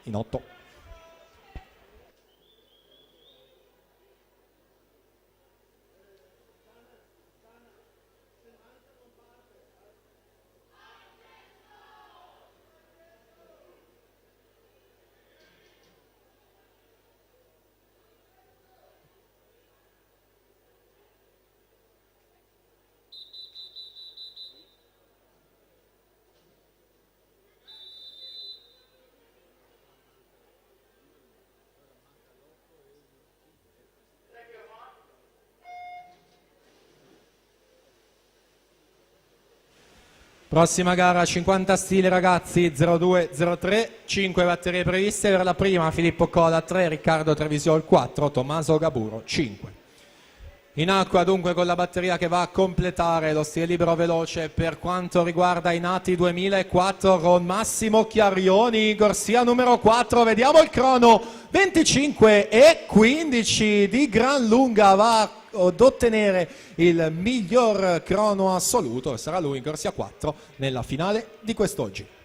in 8. Prossima gara 50 stile ragazzi 02-03, 5 batterie previste per la prima, Filippo Coda 3, Riccardo Trevisol 4, Tommaso Gaburo 5. In acqua dunque con la batteria che va a completare lo stile libero veloce per quanto riguarda i nati 2004 con Massimo Chiarioni, corsia numero 4, vediamo il crono 25 e 15 di gran lunga, va ad ottenere il miglior crono assoluto e sarà lui in corsia 4 nella finale di quest'oggi.